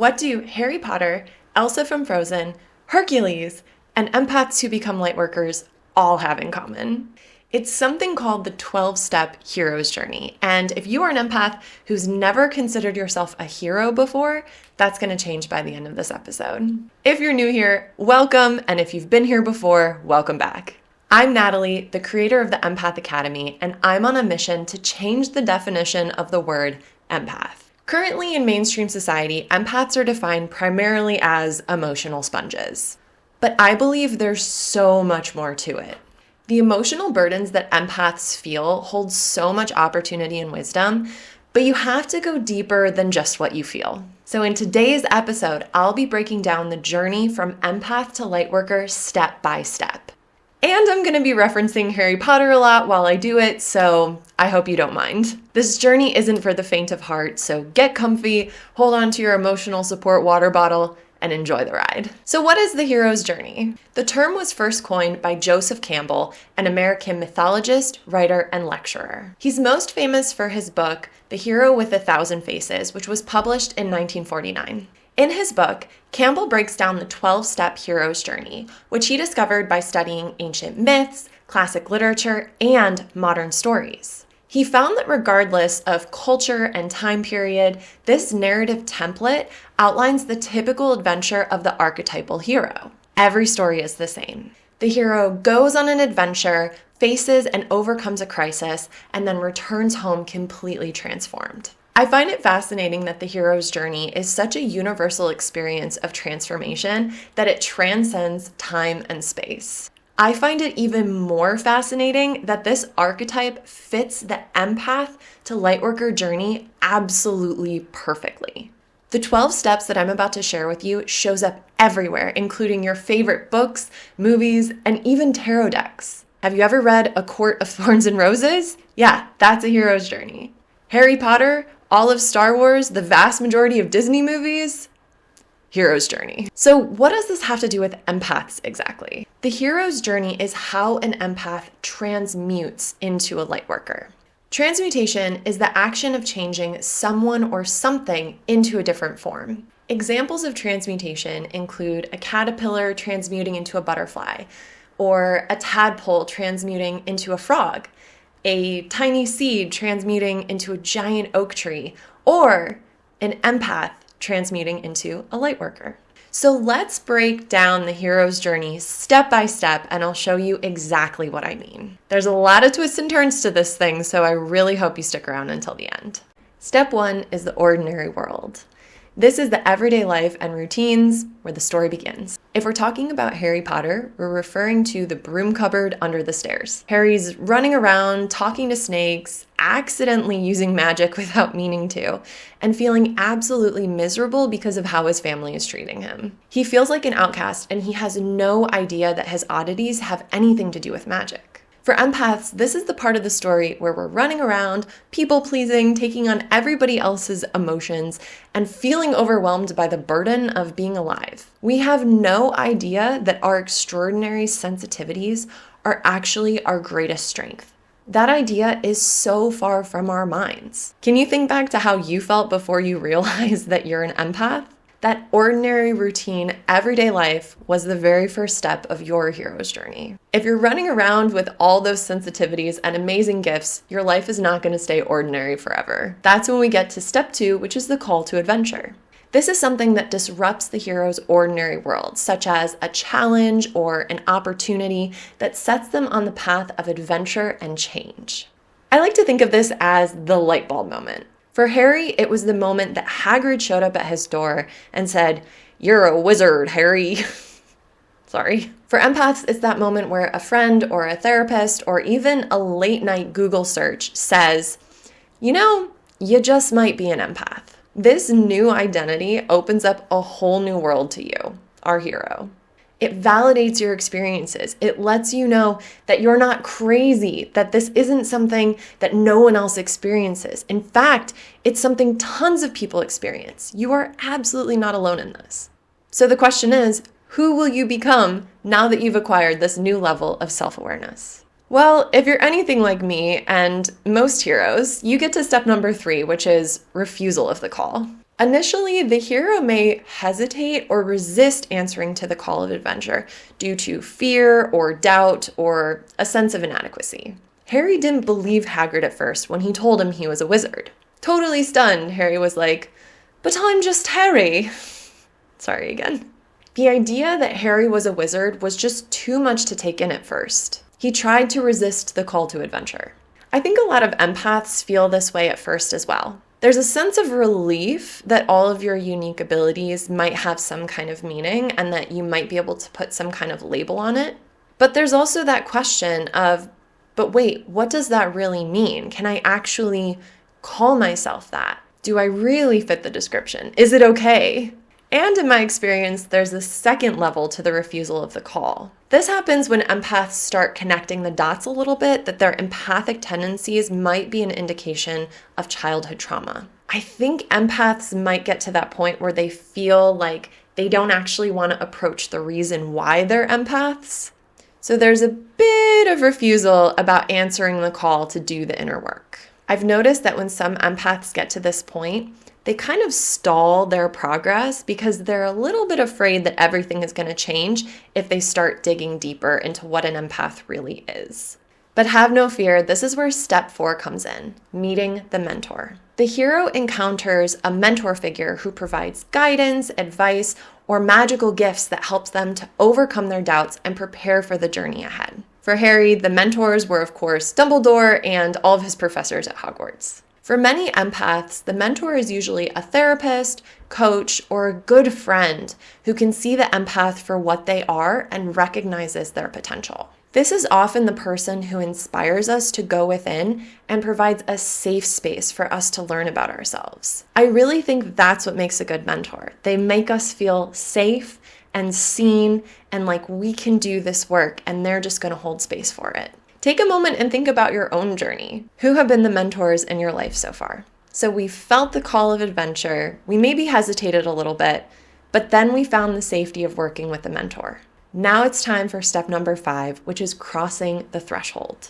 what do Harry Potter, Elsa from Frozen, Hercules, and empaths who become lightworkers all have in common? It's something called the 12-step hero's journey. And if you are an empath who's never considered yourself a hero before, that's going to change by the end of this episode. If you're new here, welcome. And if you've been here before, welcome back. I'm Natalie, the creator of the Empath Academy, and I'm on a mission to change the definition of the word empath. Currently in mainstream society, empaths are defined primarily as emotional sponges. But I believe there's so much more to it. The emotional burdens that empaths feel hold so much opportunity and wisdom, but you have to go deeper than just what you feel. So in today's episode, I'll be breaking down the journey from empath to lightworker step by step. And I'm going to be referencing Harry Potter a lot while I do it, so I hope you don't mind. This journey isn't for the faint of heart, so get comfy, hold on to your emotional support water bottle, and enjoy the ride. So what is the hero's journey? The term was first coined by Joseph Campbell, an American mythologist, writer, and lecturer. He's most famous for his book, The Hero with a Thousand Faces, which was published in 1949. In his book, Campbell breaks down the 12-step hero's journey, which he discovered by studying ancient myths, classic literature, and modern stories. He found that regardless of culture and time period, this narrative template outlines the typical adventure of the archetypal hero. Every story is the same. The hero goes on an adventure, faces and overcomes a crisis, and then returns home completely transformed. I find it fascinating that the hero's journey is such a universal experience of transformation that it transcends time and space. I find it even more fascinating that this archetype fits the empath to lightworker journey absolutely perfectly. The 12 steps that I'm about to share with you shows up everywhere, including your favorite books, movies, and even tarot decks. Have you ever read A Court of Thorns and Roses? Yeah, that's a hero's journey. Harry Potter, all of Star Wars, the vast majority of Disney movies? Hero's journey. So what does this have to do with empaths exactly? The hero's journey is how an empath transmutes into a lightworker. Transmutation is the action of changing someone or something into a different form. Examples of transmutation include a caterpillar transmuting into a butterfly, or a tadpole transmuting into a frog, a tiny seed transmuting into a giant oak tree, or an empath transmuting into a lightworker. So let's break down the hero's journey step by step, and I'll show you exactly what I mean. There's a lot of twists and turns to this thing, so I really hope you stick around until the end. Step 1 is the ordinary world. This is the everyday life and routines where the story begins. If we're talking about Harry Potter, we're referring to the broom cupboard under the stairs. Harry's running around, talking to snakes, accidentally using magic without meaning to, and feeling absolutely miserable because of how his family is treating him. He feels like an outcast, and he has no idea that his oddities have anything to do with magic. For empaths, this is the part of the story where we're running around, people-pleasing, taking on everybody else's emotions, and feeling overwhelmed by the burden of being alive. We have no idea that our extraordinary sensitivities are actually our greatest strength. That idea is so far from our minds. Can you think back to how you felt before you realized that you're an empath? That ordinary, routine, everyday life was the very first step of your hero's journey. If you're running around with all those sensitivities and amazing gifts, your life is not going to stay ordinary forever. That's when we get to step 2, which is the call to adventure. This is something that disrupts the hero's ordinary world, such as a challenge or an opportunity that sets them on the path of adventure and change. I like to think of this as the light bulb moment. For Harry, it was the moment that Hagrid showed up at his door and said, "You're a wizard, Harry." Sorry. For empaths, it's that moment where a friend or a therapist or even a late night Google search says, "You know, you just might be an empath." This new identity opens up a whole new world to you, our hero. It validates your experiences. It lets you know that you're not crazy, that this isn't something that no one else experiences. In fact, it's something tons of people experience. You are absolutely not alone in this. So the question is, who will you become now that you've acquired this new level of self-awareness? Well, if you're anything like me and most heroes, you get to step number 3, which is refusal of the call. Initially, the hero may hesitate or resist answering to the call of adventure due to fear or doubt or a sense of inadequacy. Harry didn't believe Hagrid at first when he told him he was a wizard. Totally stunned, Harry was like, "But I'm just Harry." Sorry again. The idea that Harry was a wizard was just too much to take in at first. He tried to resist the call to adventure. I think a lot of empaths feel this way at first as well. There's a sense of relief that all of your unique abilities might have some kind of meaning and that you might be able to put some kind of label on it. But there's also that question of, but wait, what does that really mean? Can I actually call myself that? Do I really fit the description? Is it okay? And in my experience, there's a second level to the refusal of the call. This happens when empaths start connecting the dots a little bit that their empathic tendencies might be an indication of childhood trauma. I think empaths might get to that point where they feel like they don't actually want to approach the reason why they're empaths. So there's a bit of refusal about answering the call to do the inner work. I've noticed that when some empaths get to this point, they kind of stall their progress because they're a little bit afraid that everything is going to change if they start digging deeper into what an empath really is. But have no fear, this is where step 4 comes in, meeting the mentor. The hero encounters a mentor figure who provides guidance, advice, or magical gifts that helps them to overcome their doubts and prepare for the journey ahead. For Harry, the mentors were, of course, Dumbledore and all of his professors at Hogwarts. For many empaths, the mentor is usually a therapist, coach, or a good friend who can see the empath for what they are and recognizes their potential. This is often the person who inspires us to go within and provides a safe space for us to learn about ourselves. I really think that's what makes a good mentor. They make us feel safe and seen and like we can do this work, and they're just going to hold space for it. Take a moment and think about your own journey. Who have been the mentors in your life so far? So we felt the call of adventure, we maybe hesitated a little bit, but then we found the safety of working with a mentor. Now it's time for step number 5, which is crossing the threshold.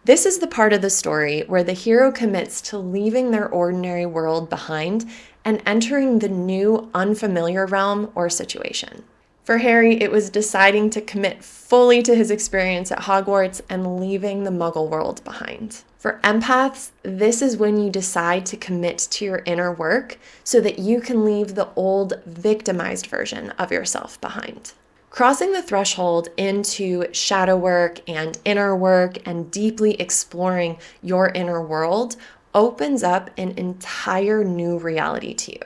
This is the part of the story where the hero commits to leaving their ordinary world behind and entering the new, unfamiliar realm or situation. For Harry, it was deciding to commit fully to his experience at Hogwarts and leaving the Muggle world behind. For empaths, this is when you decide to commit to your inner work so that you can leave the old, victimized version of yourself behind. Crossing the threshold into shadow work and inner work and deeply exploring your inner world opens up an entire new reality to you.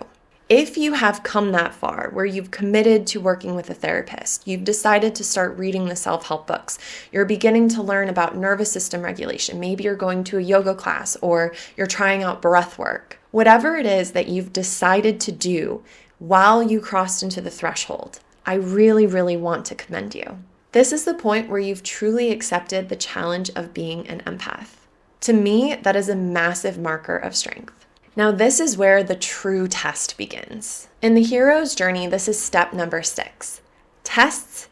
If you have come that far, where you've committed to working with a therapist, you've decided to start reading the self-help books, you're beginning to learn about nervous system regulation, maybe you're going to a yoga class or you're trying out breath work, whatever it is that you've decided to do while you crossed into the threshold, I really, really want to commend you. This is the point where you've truly accepted the challenge of being an empath. To me, that is a massive marker of strength. Now, this is where the true test begins. In the hero's journey, this is step number 6, tests,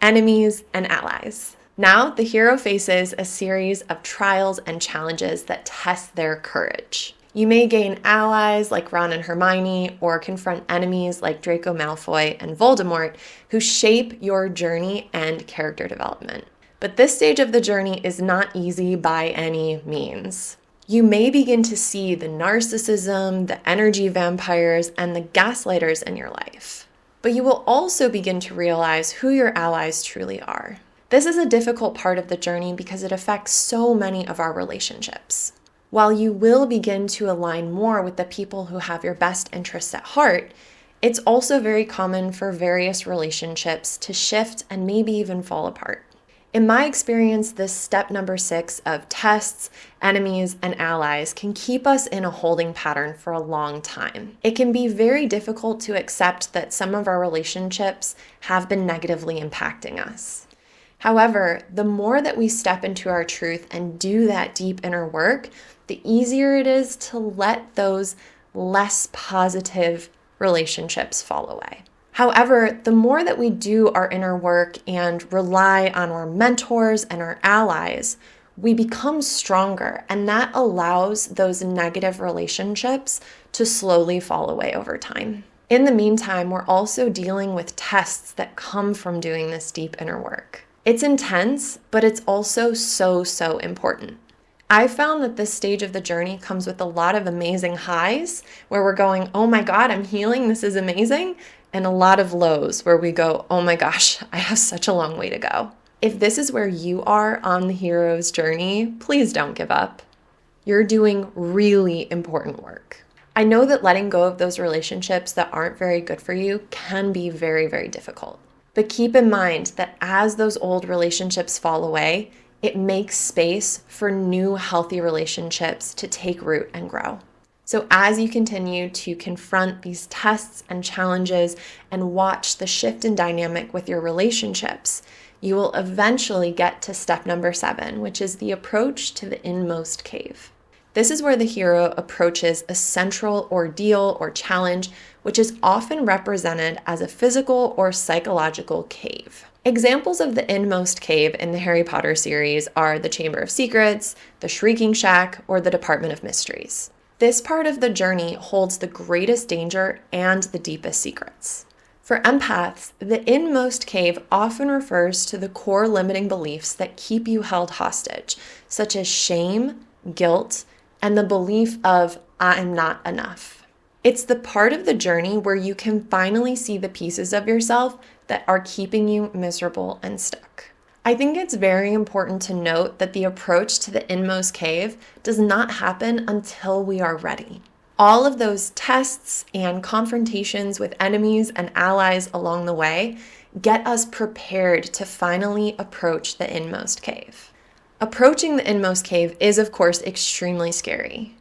enemies, and allies. Now, the hero faces a series of trials and challenges that test their courage. You may gain allies like Ron and Hermione, or confront enemies like Draco Malfoy and Voldemort, who shape your journey and character development. But this stage of the journey is not easy by any means. You may begin to see the narcissism, the energy vampires, and the gaslighters in your life. But you will also begin to realize who your allies truly are. This is a difficult part of the journey because it affects so many of our relationships. While you will begin to align more with the people who have your best interests at heart, it's also very common for various relationships to shift and maybe even fall apart. In my experience, this step number 6 of tests, enemies, and allies can keep us in a holding pattern for a long time. It can be very difficult to accept that some of our relationships have been negatively impacting us. However, the more that we step into our truth and do that deep inner work, the easier it is to let those less positive relationships fall away. However, the more that we do our inner work and rely on our mentors and our allies, we become stronger, and that allows those negative relationships to slowly fall away over time. In the meantime, we're also dealing with tests that come from doing this deep inner work. It's intense, but it's also so important. I found that this stage of the journey comes with a lot of amazing highs where we're going, oh my God, I'm healing, this is amazing, and a lot of lows where we go, oh my gosh, I have such a long way to go. If this is where you are on the hero's journey, please don't give up. You're doing really important work. I know that letting go of those relationships that aren't very good for you can be very difficult. But keep in mind that as those old relationships fall away, it makes space for new healthy relationships to take root and grow. So as you continue to confront these tests and challenges and watch the shift in dynamic with your relationships, you will eventually get to step number 7, which is the approach to the inmost cave. This is where the hero approaches a central ordeal or challenge, which is often represented as a physical or psychological cave. Examples of the inmost cave in the Harry Potter series are the Chamber of Secrets, the Shrieking Shack, or the Department of Mysteries. This part of the journey holds the greatest danger and the deepest secrets. For empaths, the inmost cave often refers to the core limiting beliefs that keep you held hostage, such as shame, guilt, and the belief of, I'm not enough. It's the part of the journey where you can finally see the pieces of yourself that are keeping you miserable and stuck. I think it's very important to note that the approach to the inmost cave does not happen until we are ready. All of those tests and confrontations with enemies and allies along the way get us prepared to finally approach the inmost cave. Approaching the inmost cave is, of course, extremely scary,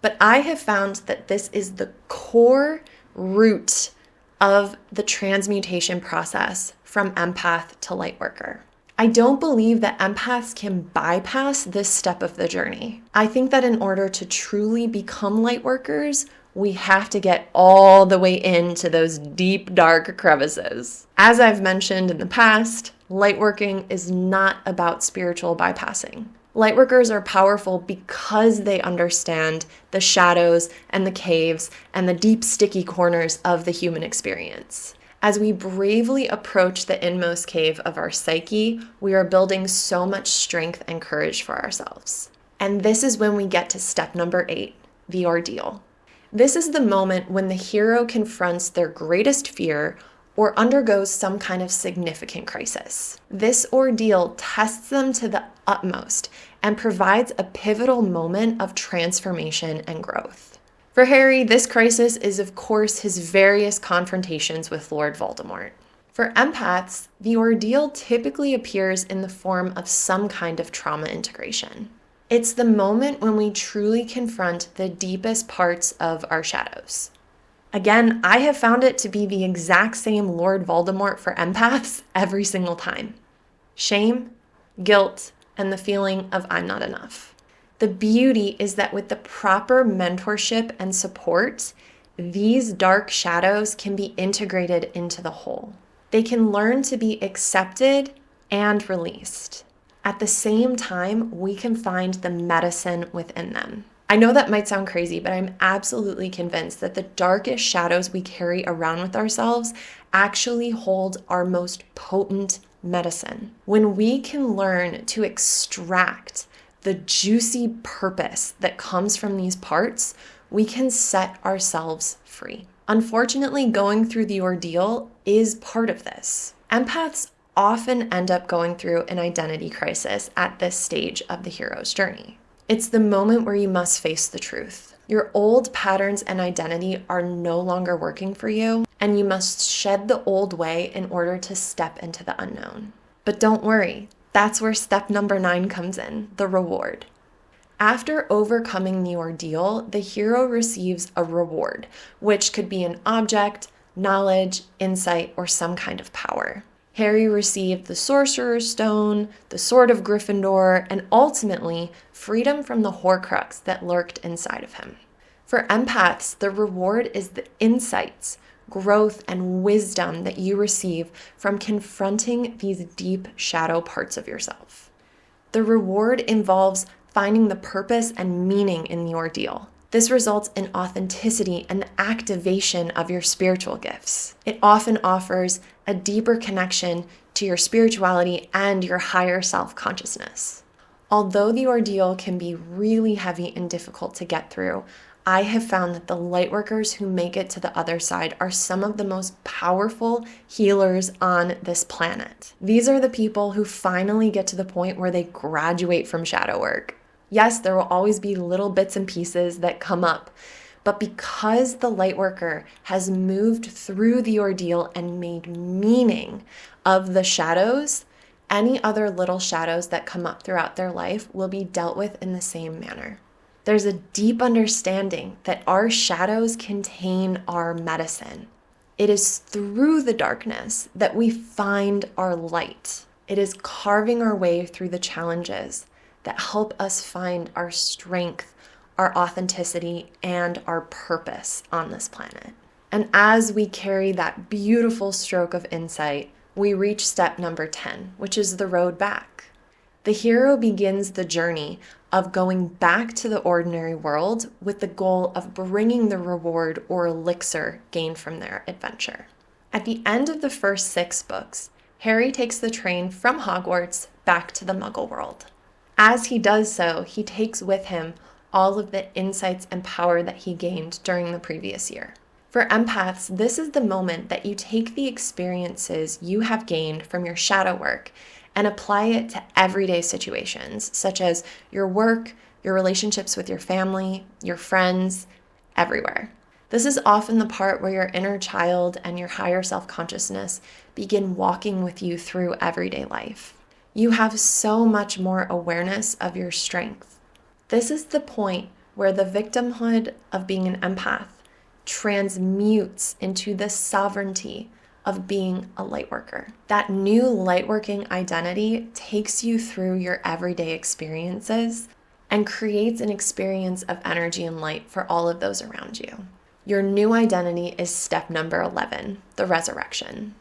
but I have found that this is the core root of the transmutation process from empath to lightworker. I don't believe that empaths can bypass this step of the journey. I think that in order to truly become lightworkers, we have to get all the way into those deep, dark crevices. As I've mentioned in the past, lightworking is not about spiritual bypassing. Lightworkers are powerful because they understand the shadows and the caves and the deep, sticky corners of the human experience. As we bravely approach the inmost cave of our psyche, we are building so much strength and courage for ourselves. And this is when we get to step number 8, the ordeal. This is the moment when the hero confronts their greatest fear or undergoes some kind of significant crisis. This ordeal tests them to the utmost and provides a pivotal moment of transformation and growth. For Harry, this crisis is, of course, his various confrontations with Lord Voldemort. For empaths, the ordeal typically appears in the form of some kind of trauma integration. It's the moment when we truly confront the deepest parts of our shadows. Again, I have found it to be the exact same Lord Voldemort for empaths every single time. Shame, guilt, and the feeling of I'm not enough. The beauty is that with the proper mentorship and support, these dark shadows can be integrated into the whole. They can learn to be accepted and released. At the same time, we can find the medicine within them. I know that might sound crazy, but I'm absolutely convinced that the darkest shadows we carry around with ourselves actually hold our most potent medicine. When we can learn to extract the juicy purpose that comes from these parts, we can set ourselves free. Unfortunately, going through the ordeal is part of this. Empaths often end up going through an identity crisis at this stage of the hero's journey. It's the moment where you must face the truth. Your old patterns and identity are no longer working for you, and you must shed the old way in order to step into the unknown. But don't worry, that's where step number 9 comes in, the reward. After overcoming the ordeal, the hero receives a reward, which could be an object, knowledge, insight, or some kind of power. Harry received the Sorcerer's Stone, the Sword of Gryffindor, and ultimately, freedom from the Horcrux that lurked inside of him. For empaths, the reward is the insights, growth, and wisdom that you receive from confronting these deep shadow parts of yourself. The reward involves finding the purpose and meaning in the ordeal. This results in authenticity and the activation of your spiritual gifts. It often offers a deeper connection to your spirituality and your higher self-consciousness. Although the ordeal can be really heavy and difficult to get through, I have found that the lightworkers who make it to the other side are some of the most powerful healers on this planet. These are the people who finally get to the point where they graduate from shadow work. Yes, there will always be little bits and pieces that come up, but because the lightworker has moved through the ordeal and made meaning of the shadows, any other little shadows that come up throughout their life will be dealt with in the same manner. There's a deep understanding that our shadows contain our medicine. It is through the darkness that we find our light. It is carving our way through the challenges that help us find our strength, our authenticity, and our purpose on this planet. And as we carry that beautiful stroke of insight, we reach step number 10, which is the road back. The hero begins the journey of going back to the ordinary world with the goal of bringing the reward or elixir gained from their adventure. At the end of the first 6 books, Harry takes the train from Hogwarts back to the Muggle world. As he does so, he takes with him all of the insights and power that he gained during the previous year. For empaths, this is the moment that you take the experiences you have gained from your shadow work and apply it to everyday situations, such as your work, your relationships with your family, your friends, everywhere. This is often the part where your inner child and your higher self-consciousness begin walking with you through everyday life. You have so much more awareness of your strength. This is the point where the victimhood of being an empath transmutes into the sovereignty of being a lightworker. That new lightworking identity takes you through your everyday experiences and creates an experience of energy and light for all of those around you. Your new identity is step number 11, the resurrection.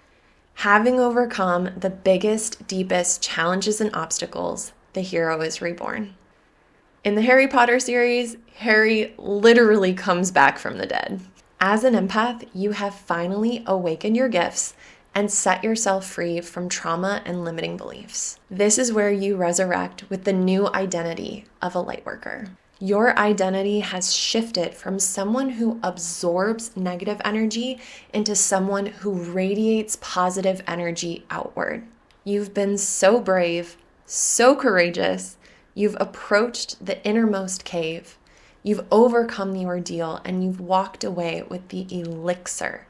Having overcome the biggest, deepest challenges and obstacles, the hero is reborn. In the Harry Potter series, Harry literally comes back from the dead. As an empath, you have finally awakened your gifts and set yourself free from trauma and limiting beliefs. This is where you resurrect with the new identity of a lightworker. Your identity has shifted from someone who absorbs negative energy into someone who radiates positive energy outward. You've been so brave, so courageous. You've approached the innermost cave. You've overcome the ordeal and you've walked away with the elixir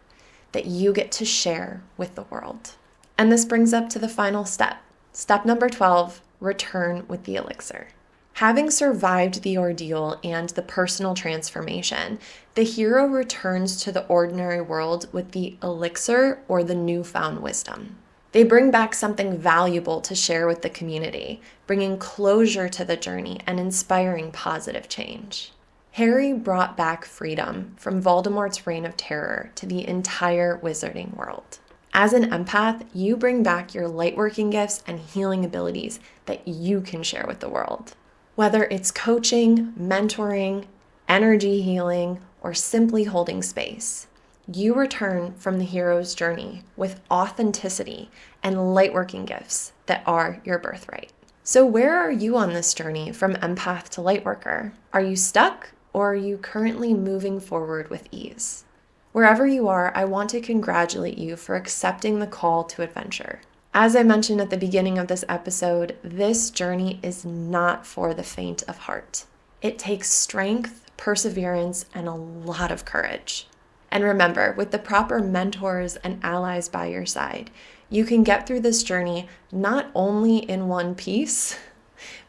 that you get to share with the world. And this brings up to the final step. Step number 12, return with the elixir. Having survived the ordeal and the personal transformation, the hero returns to the ordinary world with the elixir or the newfound wisdom. They bring back something valuable to share with the community, bringing closure to the journey and inspiring positive change. Harry brought back freedom from Voldemort's reign of terror to the entire wizarding world. As an empath, you bring back your lightworking gifts and healing abilities that you can share with the world. Whether it's coaching, mentoring, energy healing, or simply holding space, you return from the hero's journey with authenticity and lightworking gifts that are your birthright. So where are you on this journey from empath to lightworker? Are you stuck? Or are you currently moving forward with ease? Wherever you are, I want to congratulate you for accepting the call to adventure. As I mentioned at the beginning of this episode, this journey is not for the faint of heart. It takes strength, perseverance, and a lot of courage. And remember, with the proper mentors and allies by your side, you can get through this journey not only in one piece,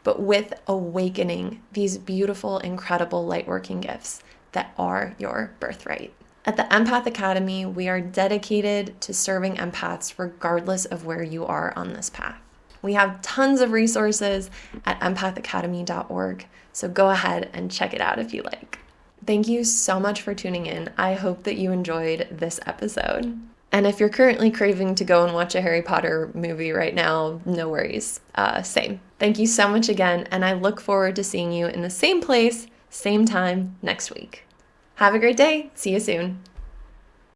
but with awakening these beautiful, incredible lightworking gifts that are your birthright. At the Empath Academy, we are dedicated to serving empaths regardless of where you are on this path. We have tons of resources at empathacademy.org, so go ahead and check it out if you like. Thank you so much for tuning in. I hope that you enjoyed this episode. And if you're currently craving to go and watch a Harry Potter movie right now, no worries. Same. Thank you so much again, and I look forward to seeing you in the same place, same time next week. Have a great day. See you soon.